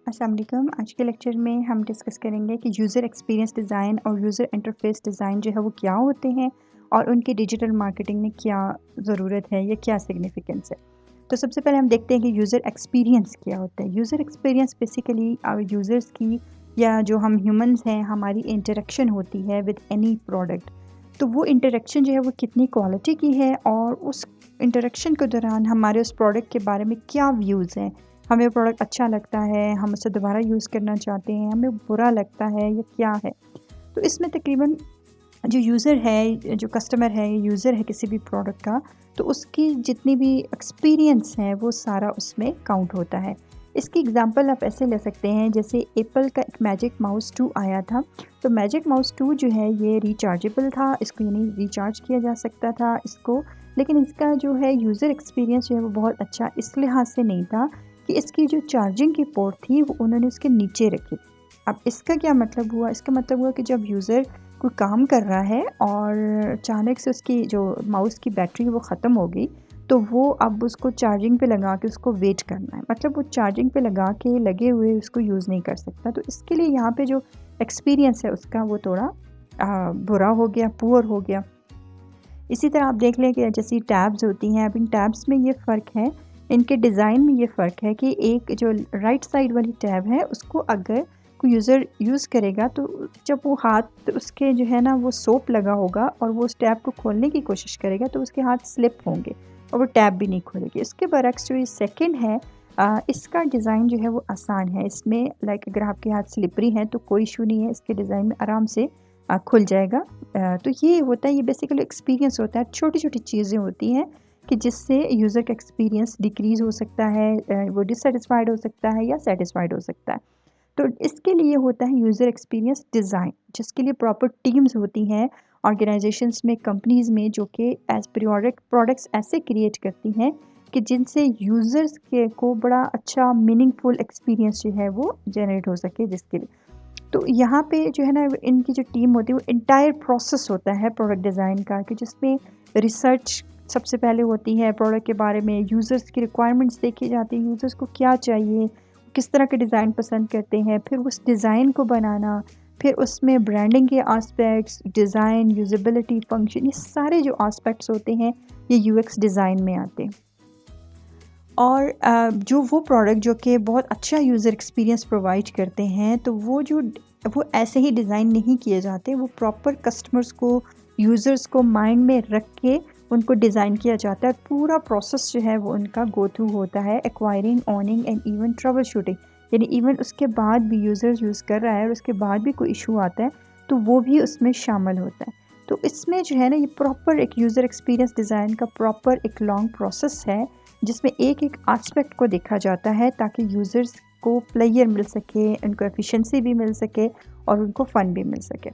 अस्सलाम वालेकुम। आज के लेक्चर में हम डिस्कस करेंगे कि यूज़र एक्सपीरियंस डिज़ाइन और यूज़र इंटरफेस डिज़ाइन जो है वो क्या होते हैं और उनकी डिजिटल मार्केटिंग में क्या ज़रूरत है या क्या सिग्निफिकेंस है। तो सबसे पहले हम देखते हैं कि यूज़र एक्सपीरियंस क्या होता है। यूज़र एक्सपीरियंस बेसिकली यूज़र्स की या जो हम ह्यूमंस हैं हमारी इंटरेक्शन होती है विद एनी प्रोडक्ट। तो वो इंटरेक्शन जो है वो कितनी क्वालिटी की है और उस इंटरेक्शन के दौरान हमारे उस प्रोडक्ट के बारे में क्या व्यूज़ हैं। हमें प्रोडक्ट अच्छा लगता है, हम उसे दोबारा यूज़ करना चाहते हैं, हमें बुरा लगता है या क्या है। तो इसमें तकरीबन जो यूज़र है, जो कस्टमर है, यूज़र है किसी भी प्रोडक्ट का, तो उसकी जितनी भी एक्सपीरियंस है वो सारा उसमें काउंट होता है। इसकी एग्ज़ाम्पल आप ऐसे ले सकते हैं जैसे एप्पल का एक मैजिक माउस 2 आया था। तो मैजिक माउस 2 जो है ये रिचार्जेबल था, इसको यानी रिचार्ज किया जा सकता था इसको, लेकिन इसका जो है यूज़र एक्सपीरियंस जो है वो बहुत अच्छा इस लिहाज से नहीं था कि इसकी जो चार्जिंग की पोर्ट थी वो उन्होंने उसके नीचे रखी। अब इसका क्या मतलब हुआ? इसका मतलब हुआ कि जब यूज़र कोई काम कर रहा है और अचानक से उसकी जो माउस की बैटरी वो ख़त्म हो गई, तो वो अब उसको चार्जिंग पे लगा के उसको वेट करना है। मतलब वो चार्जिंग पे लगा के लगे हुए उसको यूज़ नहीं कर सकता। तो इसके लिए यहाँ पे जो एक्सपीरियंस है उसका वो थोड़ा बुरा हो गया, पुअर हो गया। इसी तरह आप देख लें कि जैसी टैब्स होती हैं, अब इन टैब्स में ये फ़र्क है, इनके डिज़ाइन में ये फ़र्क है कि एक जो राइट साइड वाली टैब है उसको अगर कोई यूज़र यूज़ करेगा तो जब वो हाथ उसके जो है ना वो सोप लगा होगा और वो उस टैब को खोलने की कोशिश करेगा तो उसके हाथ स्लिप होंगे और वो टैब भी नहीं खोलेगी। इसके बरक्स जो ये सेकंड है, इसका डिज़ाइन जो है वो आसान है। इसमें लाइक अगर आपके हाथ स्लिपरी हैं तो कोई इशू नहीं है, इसके डिज़ाइन में आराम से खुल जाएगा। तो ये होता है, ये बेसिकली एक्सपीरियंस होता है, छोटी-छोटी चीज़ें होती हैं कि जिससे यूज़र का एक्सपीरियंस डिक्रीज़ हो सकता है, वो डिससैटिस्फाइड हो सकता है या सैटिस्फाइड हो सकता है। तो इसके लिए होता है यूज़र एक्सपीरियंस डिज़ाइन, जिसके लिए प्रॉपर टीम्स होती हैं ऑर्गेनाइजेशंस में, कंपनीज़ में, जो कि एज़ पीरियोडिक प्रोडक्ट्स ऐसे क्रिएट करती हैं कि जिनसे यूज़र्स के को बड़ा अच्छा मीनिंगफुल एक्सपीरियंस जो है वो जनरेट हो सके जिसके लिए। तो यहाँ पे जो है ना इनकी जो टीम होती है वो एंटायर प्रोसेस होता है प्रोडक्ट डिज़ाइन का, कि जिसमें रिसर्च सबसे पहले होती है प्रोडक्ट के बारे में, यूज़र्स की रिक्वायरमेंट्स देखी जाती है, यूज़र्स को क्या चाहिए, किस तरह के डिज़ाइन पसंद करते हैं, फिर उस डिज़ाइन को बनाना, फिर उसमें ब्रांडिंग के आस्पेक्ट्स, डिज़ाइन, यूज़ेबिलिटी, फंक्शन, ये सारे जो आस्पेक्ट्स होते हैं ये यूएक्स डिज़ाइन में आते हैं। और जो वो प्रोडक्ट जो कि बहुत अच्छा यूज़र एक्सपीरियंस प्रोवाइड करते हैं, तो वो ऐसे ही डिज़ाइन नहीं किए जाते, वो प्रॉपर कस्टमर्स को, यूज़र्स को माइंड में रख के उनको डिज़ाइन किया जाता है। पूरा प्रोसेस जो है वो उनका गो थ्रू होता है, acquiring, owning and even trouble shooting, यानी इवन उसके बाद भी यूज़र्स यूज़ कर रहा है और उसके बाद भी कोई इशू आता है तो वो भी उसमें शामिल होता है। तो इसमें जो है ना ये प्रॉपर एक यूज़र एक्सपीरियंस डिज़ाइन का प्रॉपर एक लॉन्ग प्रोसेस है, जिसमें एक-एक एस्पेक्ट को देखा जाता है ताकि यूज़र्स को प्लेयर मिल सके, उनको एफिशिएंसी भी मिल सके और उनको फ़न भी मिल सके।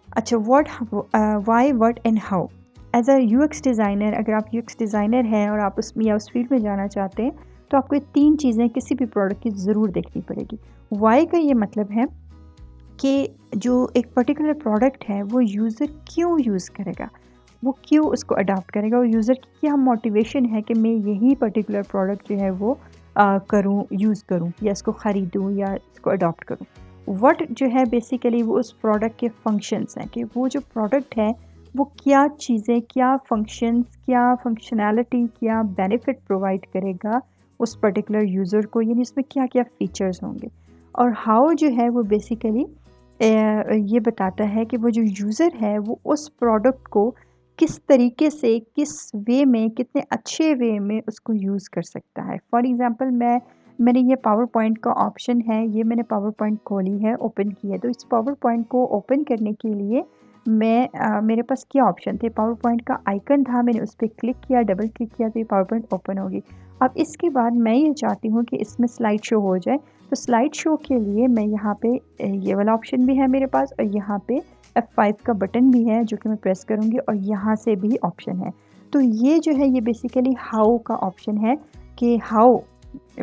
अच्छा, why, what and how. As a UX designer, अगर आप यूएक्स डिज़ाइनर हैं और आप उसमें या उस फील्ड में जाना चाहते हैं, तो आपको ये 3 चीज़ें किसी भी प्रोडक्ट की ज़रूर देखनी पड़ेगी। व्हाई का ये मतलब है कि जो एक पर्टिकुलर प्रोडक्ट है वो यूज़र क्यों यूज़ करेगा, वो क्यों उसको अडॉप्ट करेगा और यूज़र की क्या मोटिवेशन है कि मैं यही पर्टिकुलर प्रोडक्ट जो है वो करूँ, यूज़ करूँ या इसको ख़रीदूँ या इसको अडॉप्ट करूँ। व्हाट जो है बेसिकली वो उस प्रोडक्ट के फंक्शंस हैं कि वो जो प्रोडक्ट है वो क्या चीज़ें, क्या फंक्शंस, क्या फंक्शनैलिटी, क्या बेनिफिट प्रोवाइड करेगा उस पर्टिकुलर यूज़र को, यानी इसमें क्या-क्या फ़ीचर्स होंगे। और हाउ जो है वो बेसिकली ये बताता है कि वो जो यूज़र है वो उस प्रोडक्ट को किस तरीके से, किस वे में, कितने अच्छे वे में उसको यूज़ कर सकता है। फॉर एग्ज़ाम्पल मैंने ये पावर पॉइंट का ऑप्शन है, ये मैंने पावर पॉइंट खोली है, ओपन की है। तो इस पावर पॉइंट को ओपन करने के लिए मेरे पास क्या ऑप्शन थे, पावर पॉइंट का आइकन था, मैंने उस पर क्लिक किया, डबल क्लिक किया तो ये पावर पॉइंट ओपन होगी। अब इसके बाद मैं ये चाहती हूँ कि इसमें स्लाइड शो हो जाए, तो स्लाइड शो के लिए मैं यहाँ पे ये वाला ऑप्शन भी है मेरे पास और यहाँ पे F5 का बटन भी है जो कि मैं प्रेस करूँगी और यहाँ से भी ऑप्शन है। तो ये जो है ये बेसिकली हाउ का ऑप्शन है कि हाउ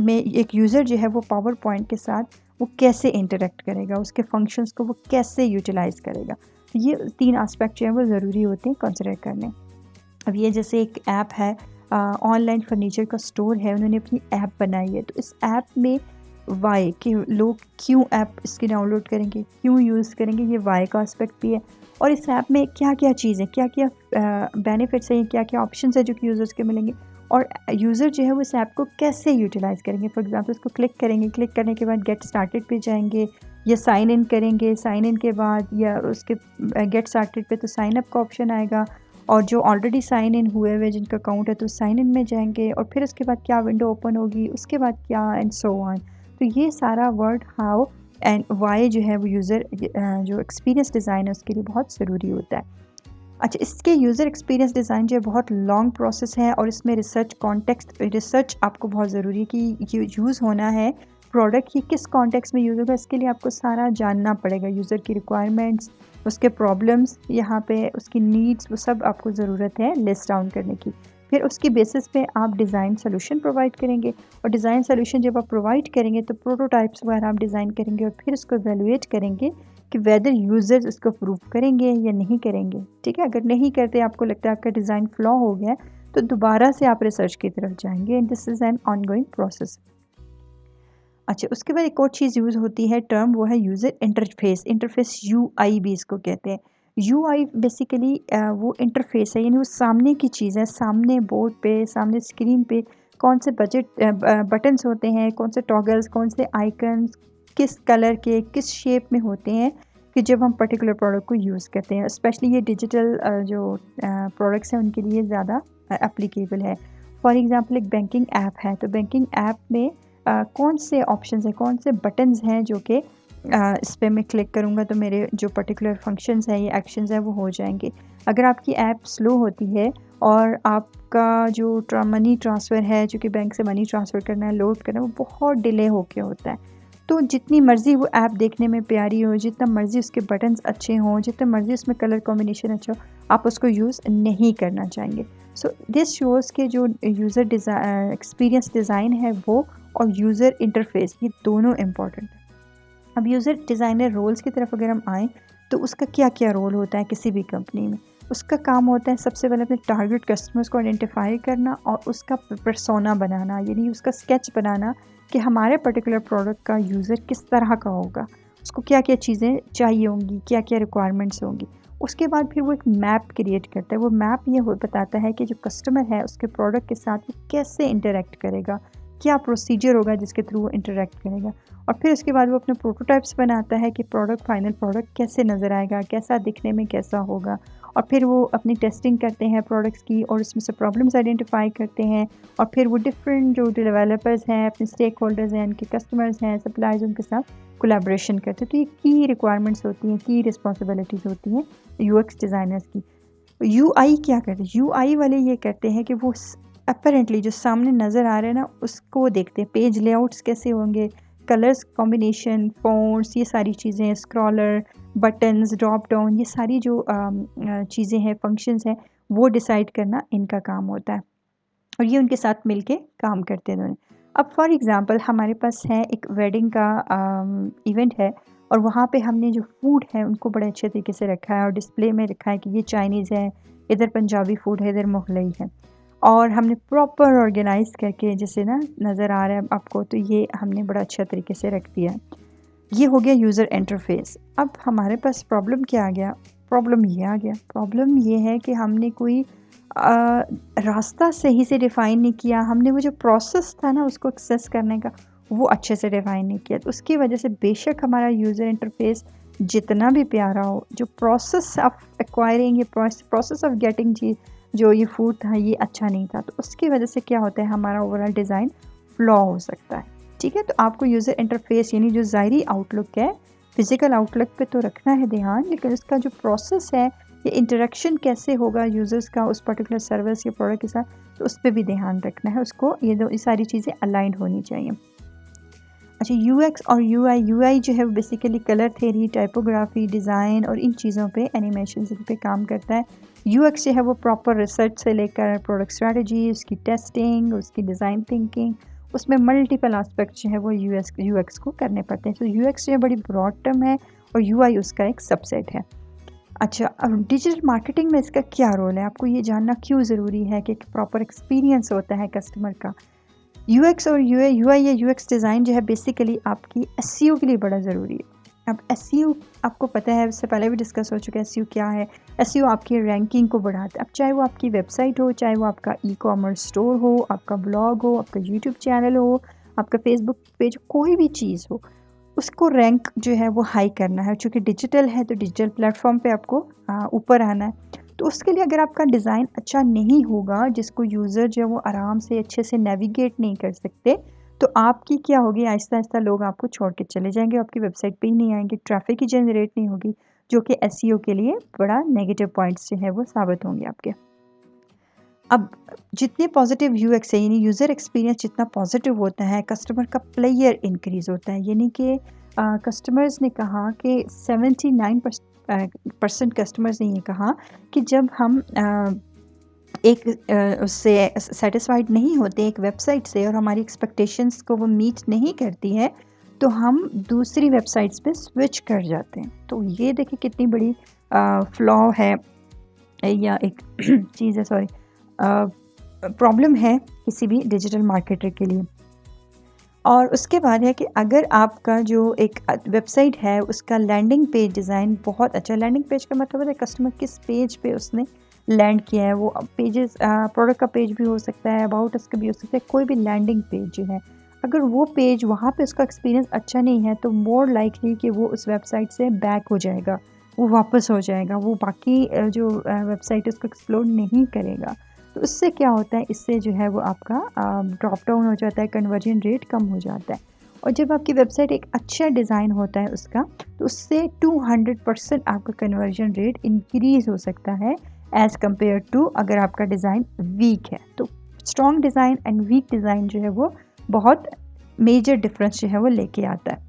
में एक यूज़र जो है वो पावर पॉइंट के साथ वो कैसे इंटरेक्ट करेगा, उसके फंक्शंस को वो कैसे यूटिलाइज़ करेगा। ये 3 एस्पेक्ट जो हैं वो ज़रूरी होते हैं कंसिडर करने। अब ये जैसे एक ऐप है, ऑनलाइन फर्नीचर का स्टोर है, उन्होंने अपनी ऐप बनाई है, तो इस ऐप में वाई कि लोग क्यों ऐप इसकी डाउनलोड करेंगे, क्यों यूज़ करेंगे, ये वाई का एस्पेक्ट भी है। और इस ऐप में क्या-क्या चीज़ें, क्या-क्या बेनिफिट्स हैं, क्या-क्या ऑप्शंस हैं जो कि यूज़र्स को मिलेंगे और यूज़र जो है वो इस ऐप को कैसे यूटिलाइज़ करेंगे। फॉर एग्ज़ाम्पल इसको क्लिक करेंगे, क्लिक करने के बाद गेट स्टार्टेड पे जाएँगे या साइन इन करेंगे, साइन इन के बाद या उसके गेट स्टार्टेड पे तो साइन अप का ऑप्शन आएगा और जो ऑलरेडी साइन इन हुए हुए जिनका अकाउंट है तो साइन इन में जाएँगे और फिर उसके बाद क्या विंडो ओपन होगी, उसके बाद क्या एंड सो ऑन। तो ये सारा वर्ड हाउ एंड वाई जो है वो यूज़र जो एक्सपीरियंस डिज़ाइन है उसके लिए बहुत ज़रूरी होता है। अच्छा, इसके यूज़र एक्सपीरियंस डिज़ाइन जो है बहुत लॉन्ग प्रोसेस है और इसमें रिसर्च आपको बहुत ज़रूरी है कि ये यूज़ होना है प्रोडक्ट ही किस कॉन्टेक्स्ट में यूज़ होगा, इसके लिए आपको सारा जानना पड़ेगा। यूज़र की रिक्वायरमेंट्स, उसके प्रॉब्लम्स, यहाँ पे उसकी नीड्स, वो सब आपको ज़रूरत है लिस्ट डाउन करने की। फिर उसकी बेसिस पे आप डिज़ाइन सोल्यूशन प्रोवाइड करेंगे और डिज़ाइन सोल्यूशन जब आप प्रोवाइड करेंगे तो प्रोटोटाइप्स वगैरह आप डिज़ाइन करेंगे और फिर उसको इवैल्यूएट करेंगे कि वेदर यूज़र्स इसको अप्रूव करेंगे या नहीं करेंगे। ठीक है, अगर नहीं करते, आपको लगता है आपका डिज़ाइन फ्लॉ हो गया है, तो दोबारा से आप रिसर्च की तरफ जाएंगे and this is an ongoing process. अच्छा, उसके बाद एक और चीज़ यूज़ होती है टर्म, वो है यूज़र इंटरफेस। इंटरफेस यूआई भी इसको कहते हैं। यूआई बेसिकली वो इंटरफेस है, यानी वो सामने की चीज़ है, सामने बोर्ड पे, सामने स्क्रीन पे कौन से बटन्स होते हैं, कौन से टॉगल्स, कौन से आइकन्स, किस कलर के, किस शेप में होते हैं कि जब हम पर्टिकुलर प्रोडक्ट को यूज़ करते हैं। स्पेशली ये डिजिटल जो प्रोडक्ट्स हैं उनके लिए ज़्यादा एप्लीकेबल है। फॉर एग्ज़ाम्पल एक बैंकिंग ऐप है, तो बैंकिंग ऐप में कौन से ऑप्शंस हैं, कौन से बटन्स हैं जो कि इस पे मैं क्लिक करूँगा तो मेरे जो पर्टिकुलर फंक्शंस हैं या एक्शंस हैं वो हो जाएंगे। अगर आपकी ऐप स्लो होती है और आपका जो मनी ट्रांसफ़र है, जो कि बैंक से मनी ट्रांसफ़र करना है, लोड करना है, वो बहुत डिले होके होता है। तो जितनी मर्ज़ी वो ऐप देखने में प्यारी हो, जितना मर्ज़ी उसके बटन्स अच्छे हों, जितना मर्ज़ी उसमें कलर कॉम्बिनेशन अच्छा हो, आप उसको यूज़ नहीं करना चाहेंगे। सो दिस शोज़ के जो यूज़र एक्सपीरियंस डिज़ाइन है वो और यूज़र इंटरफेस, ये दोनों इम्पॉर्टेंट है। अब यूज़र डिज़ाइनर रोल्स की तरफ अगर हम आएँ तो उसका क्या-क्या रोल होता है किसी भी कंपनी में। उसका काम होता है सबसे पहले अपने टारगेट कस्टमर्स को आइडेंटिफाई करना और उसका पर्सोना बनाना, यानी उसका स्केच बनाना कि हमारे पर्टिकुलर प्रोडक्ट का यूज़र किस तरह का होगा, उसको क्या-क्या चीज़ें चाहिए होंगी, क्या-क्या रिक्वायरमेंट्स होंगी। उसके बाद फिर वो एक मैप क्रिएट करता है। वो मैप ये बताता है कि जो कस्टमर है उसके प्रोडक्ट के साथ वो कैसे इंटरेक्ट करेगा, क्या प्रोसीजर होगा जिसके थ्रू वो इंटरेक्ट करेगा। और फिर उसके बाद वो अपने प्रोटोटाइप्स बनाता है कि फाइनल प्रोडक्ट कैसे नज़र आएगा, कैसा दिखने में कैसा होगा। और फिर वो अपनी टेस्टिंग करते हैं प्रोडक्ट्स की और उसमें से प्रॉब्लम्स आइडेंटिफाई करते हैं और फिर वो डिफरेंट जो डेवलपर्स हैं, अपने स्टेक होल्डर्स हैं, उनके कस्टमर्स हैं, सप्लायर्स, उनके साथ कोलैबोरेशन करते हैं। तो ये की रिक्वायरमेंट्स होती हैं, की रिस्पॉन्सिबिलिटीज़ होती हैं यूएक्स डिज़ाइनर्स की। यूआई क्या करते हैं, यूआई वाले ये करते हैं कि वो अपरेंटली जो सामने नज़र आ रहा है ना उसको देखते हैं। पेज लेआउट्स कैसे होंगे, कलर्स कॉम्बिनेशन, फ़ॉन्ट्स, ये सारी चीज़ें, स्क्रॉलर, बटन्स, ड्रॉप डाउन, ये सारी जो चीज़ें हैं, फंक्शंस हैं, वो डिसाइड करना इनका काम होता है और ये उनके साथ मिलके काम करते हैं दोनों। अब फॉर एग्ज़ाम्पल हमारे पास है एक वेडिंग का इवेंट है और वहाँ पे हमने जो फूड है उनको बड़े अच्छे तरीके से रखा है और डिस्प्ले में रखा है कि ये चाइनीज़ है, इधर पंजाबी फूड है, इधर मुगलई है। और हमने प्रॉपर ऑर्गेनाइज़ करके जैसे ना नज़र आ रहा है आपको, तो ये हमने बड़ा अच्छा तरीके से रख दिया है। ये हो गया यूज़र इंटरफ़ेस। अब हमारे पास प्रॉब्लम क्या आ गया? प्रॉब्लम ये है कि हमने कोई रास्ता सही से डिफ़ाइन नहीं किया। हमने वो जो प्रोसेस था ना उसको एक्सेस करने का, वो अच्छे से डिफ़ाइन नहीं किया। तो उसकी वजह से बेशक हमारा यूज़र इंटरफ़ेस जितना भी प्यारा हो, जो प्रोसेस ऑफ एक्वायरिंग, ये प्रोसेस ऑफ गेटिंग चीज़, जो ये फूड था, ये अच्छा नहीं था। तो उसकी वजह से क्या होता है, हमारा ओवरऑल डिज़ाइन फ्लॉ हो सकता है। ठीक है, तो आपको यूज़र इंटरफ़ेस यानी जो ज़ाहिरी आउटलुक है, फ़िज़िकल आउटलुक पे तो रखना है ध्यान, लेकिन उसका जो प्रोसेस है, ये इंटरेक्शन कैसे होगा यूज़र्स का उस पर्टिकुलर सर्विस या प्रोडक्ट के साथ, तो उस पे भी ध्यान रखना है। उसको ये सारी चीज़ें अलाइन्ड होनी चाहिए। अच्छा, यूएक्स और यूआई। यूआई जो है वो basically colour theory, typography, design और इन चीज़ों पे, एनिमेशन पे काम करता है। यूएक्स जो है वो प्रॉपर रिसर्च से लेकर प्रोडक्ट स्ट्रेटजी, उसकी टेस्टिंग, उसकी डिज़ाइन थिंकिंग, उसमें मल्टीपल एस्पेक्ट जो है वो यूएक्स को करने पड़ते हैं। तो यूएक्स जो है बड़ी ब्रॉड टर्म है और यूआई उसका एक सबसेट है। अच्छा, अब डिजिटल मार्केटिंग में इसका क्या रोल है? आपको ये जानना क्यों ज़रूरी है कि एक प्रॉपर एक्सपीरियंस होता है कस्टमर का। यूएक्स और यूआई या यूएक्स डिज़ाइन जो है बेसिकली आपकी एसईओ के लिए बड़ा ज़रूरी है। अब एसईओ आपको पता है, इससे पहले भी डिस्कस हो चुका है एसईओ क्या है। एसईओ आपकी रैंकिंग को बढ़ाता है। अब चाहे वो आपकी वेबसाइट हो, चाहे वो आपका ई-कॉमर्स स्टोर हो, आपका ब्लॉग हो, आपका यूट्यूब चैनल हो, आपका फेसबुक पेज, कोई भी चीज़ हो, उसको रैंक जो है वो हाई करना है। चूँकि डिजिटल है तो डिजिटल प्लेटफॉर्म पे आपको ऊपर आना है। तो उसके लिए अगर आपका डिज़ाइन अच्छा नहीं होगा, जिसको यूज़र जो है वो आराम से अच्छे से नेविगेट नहीं कर सकते, तो आपकी क्या होगी, आहिस्ता-आहिस्ता लोग आपको छोड़ के चले जाएँगे, आपकी वेबसाइट पे ही नहीं आएँगे, ट्रैफ़िक ही जनरेट नहीं होगी, जो कि एसईओ के लिए बड़ा नेगेटिव पॉइंट्स जो है वो साबित होंगे आपके। अब जितने पॉजिटिव यूएक्स है, यानी यूज़र एक्सपीरियंस जितना पॉजिटिव होता है, कस्टमर का प्लेयर इंक्रीज़ होता है। यानी कि कस्टमर्स ने कहा कि 79 परसेंट कस्टमर्स ने ये कहा कि जब हम एक उससे सेटिस्फाइड नहीं होते एक वेबसाइट से और हमारी एक्सपेक्टेशंस को वो मीट नहीं करती है, तो हम दूसरी वेबसाइट्स पे स्विच कर जाते हैं। तो ये देखिए कितनी बड़ी फ्लॉ है या एक चीज़ है, सॉरी, प्रॉब्लम है किसी भी डिजिटल मार्केटर के लिए। और उसके बाद है कि अगर आपका जो एक वेबसाइट है उसका लैंडिंग पेज डिज़ाइन बहुत अच्छा, लैंडिंग पेज का मतलब है कस्टमर किस पेज पे उसने लैंड किया है। वो पेजेस प्रोडक्ट का पेज भी हो सकता है, अबाउट अस का भी हो सकता है, कोई भी लैंडिंग पेज जो है, अगर वो पेज वहाँ पे उसका एक्सपीरियंस अच्छा नहीं है तो मोर लाइकली कि वो उस वेबसाइट से बैक हो जाएगा, वो वापस हो जाएगा, वो बाकी जो वेबसाइट है उसको एक्सप्लोर नहीं करेगा। तो उससे क्या होता है, इससे जो है वो आपका ड्रॉप डाउन हो जाता है, कन्वर्जन रेट कम हो जाता है। और जब आपकी वेबसाइट एक अच्छा डिज़ाइन होता है उसका, तो उससे 200% आपका कन्वर्जन रेट इंक्रीज़ हो सकता है एज़ कम्पेयर टू अगर आपका डिज़ाइन वीक है। तो strong design and weak design जो है वो बहुत मेजर डिफरेंस जो है वो लेके आता है।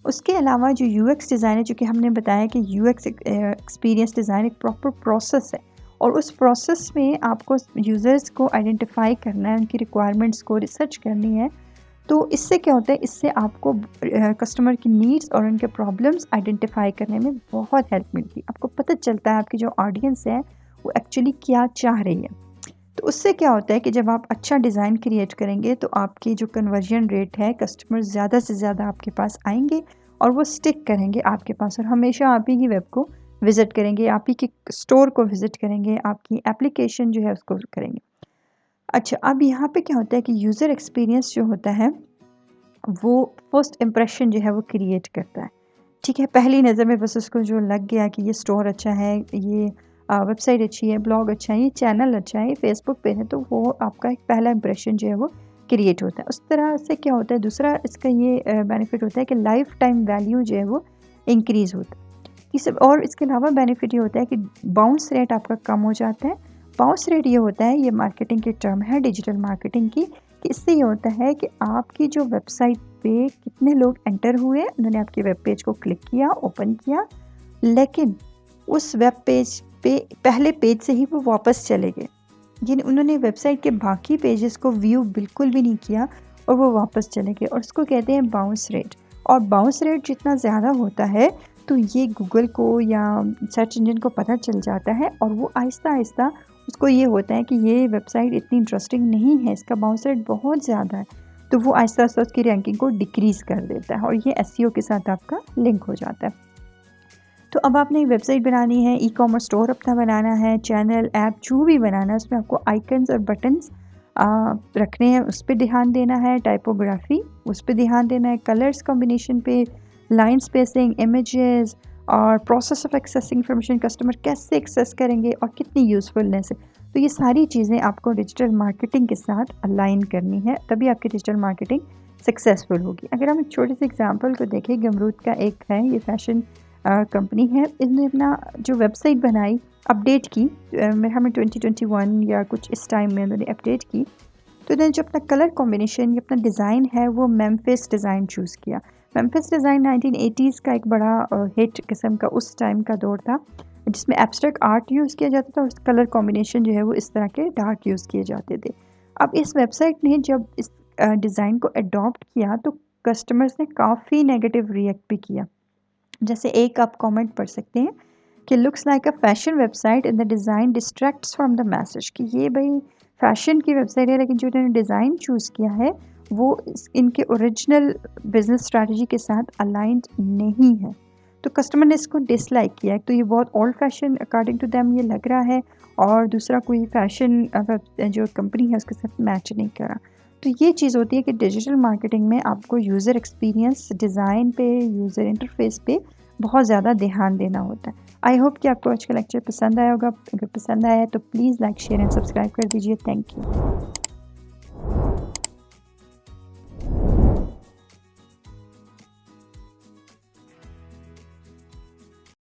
उसके अलावा जो यूएक्स डिज़ाइन है, चूँकि हमने बताया कि यूएक्स एक्सपीरियंस डिज़ाइन एक प्रॉपर प्रोसेस है और उस प्रोसेस में आपको यूज़र्स को आइडेंटिफाई करना है, उनकी रिक्वायरमेंट्स को रिसर्च करनी है। तो इससे क्या होता है, इससे आपको कस्टमर की नीड्स और उनके प्रॉब्लम्स आइडेंटिफाई करने में बहुत हेल्प मिलती है। आपको पता चलता है आपकी जो ऑडियंस है वो एक्चुअली क्या चाह रही है। तो उससे क्या होता है कि जब आप अच्छा डिज़ाइन क्रिएट करेंगे तो आपकी जो कन्वर्जन रेट है, कस्टमर ज़्यादा से ज़्यादा आपके पास आएंगे और वो स्टिक करेंगे आपके पास और हमेशा आप ही की वेब को विज़िट करेंगे, आप ही के स्टोर को विज़िट करेंगे, आपकी एप्लीकेशन जो है उसको करेंगे। अच्छा, अब यहाँ पे क्या होता है कि यूज़र एक्सपीरियंस जो होता है वो फर्स्ट इम्प्रेशन जो है वो क्रिएट करता है। ठीक है, पहली नज़र में बस उसको जो लग गया कि ये स्टोर अच्छा है, ये वेबसाइट अच्छी है, ब्लॉग अच्छा है, ये चैनल अच्छा है, ये फेसबुक पे है, तो वो आपका एक पहला इंप्रेशन जो है वो क्रिएट होता है। उस तरह से क्या होता है, दूसरा इसका ये बेनिफिट होता है कि लाइफ टाइम वैल्यू जो है वो इंक्रीज़ होता है। इस और इसके अलावा बेनिफिट ये होता है कि बाउंस रेट आपका कम हो जाता है। बाउंस रेट ये होता है, ये मार्केटिंग की टर्म है डिजिटल मार्केटिंग की, कि इससे ये होता है कि आपकी जो वेबसाइट पे कितने लोग एंटर हुए, उन्होंने आपके वेब पेज को क्लिक किया, ओपन किया, लेकिन उस वेब पेज पे पहले पेज से ही वो वापस चले गए। यानी उन्होंने वेबसाइट के बाकी पेजेस को व्यू बिल्कुल भी नहीं किया और वो वापस चले गए और उसको कहते हैं बाउंस रेट। और बाउंस रेट जितना ज़्यादा होता है तो ये गूगल को या सर्च इंजन को पता चल जाता है और वो आहिस्ता-आहिस्ता उसको ये होता है कि ये वेबसाइट इतनी इंटरेस्टिंग नहीं है, इसका बाउंस रेट बहुत ज़्यादा है। तो वो आहिस्ता-आहिस्ता उसकी रैंकिंग को डिक्रीज़ कर देता है और ये एसईओ के साथ आपका लिंक हो जाता है। तो अब आपने एक वेबसाइट बनानी है, ई-कॉमर्स स्टोर अपना बनाना है, चैनल, ऐप जो भी बनाना है, उसमें आपको आइकन्स और बटन्स रखने हैं, उस पे ध्यान देना है, टाइपोग्राफी उस पे ध्यान देना है, कलर्स कॉम्बिनेशन पे, लाइन स्पेसिंग, इमेजेस और process of accessing information, customer कैसे एक्सेस करेंगे और कितनी यूज़फुलनेस है। तो ये सारी चीज़ें आपको डिजिटल मार्केटिंग के साथ अलाइन करनी है, तभी आपकी डिजिटल मार्केटिंग सक्सेसफुल होगी। अगर हम एक छोटे से एग्जांपल को देखें, गमरूद का एक है, ये फैशन कंपनी है, इन्होंने अपना जो वेबसाइट बनाई, अपडेट की, मेरे ख्याल में 2021 या कुछ इस टाइम में उन्होंने अपडेट की, तो इन्होंने जो अपना कलर कॉम्बिनेशन या अपना डिज़ाइन है वो मेम्फिस डिज़ाइन चूज़ किया। मेम्फिस डिज़ाइन 1980s का एक बड़ा हिट किस्म का उस टाइम का दौर था, जिसमें एब्स्ट्रैक्ट आर्ट यूज़ किया जाता था और कलर कॉम्बिनेशन जो है वो इस तरह के डार्क यूज़ किए जाते थे। अब इस वेबसाइट ने जब इस डिज़ाइन को अडॉप्ट किया तो कस्टमर्स ने काफ़ी नेगेटिव रिएक्ट भी किया। जैसे एक आप कमेंट पढ़ सकते हैं कि looks like a fashion website and the design distracts from the message, कि ये भाई फ़ैशन की वेबसाइट है, लेकिन जो इन्होंने डिज़ाइन चूज़ किया है वो इनके ओरिजिनल बिज़नेस स्ट्रैटेजी के साथ अलाइंड नहीं है। तो कस्टमर ने इसको डिसलाइक किया है। तो ये बहुत old fashion according to them ये लग रहा है, और दूसरा कोई फ़ैशन जो कंपनी है उसके साथ मैच नहीं करा। तो ये चीज़ होती है कि डिजिटल मार्केटिंग में आपको यूज़र एक्सपीरियंस, डिज़ाइन पे, यूज़र इंटरफेस पे बहुत ज़्यादा ध्यान देना होता है। आई होप कि आपको आज का लेक्चर पसंद आया होगा। अगर पसंद आया है तो please like, share and subscribe कर दीजिए। Thank you.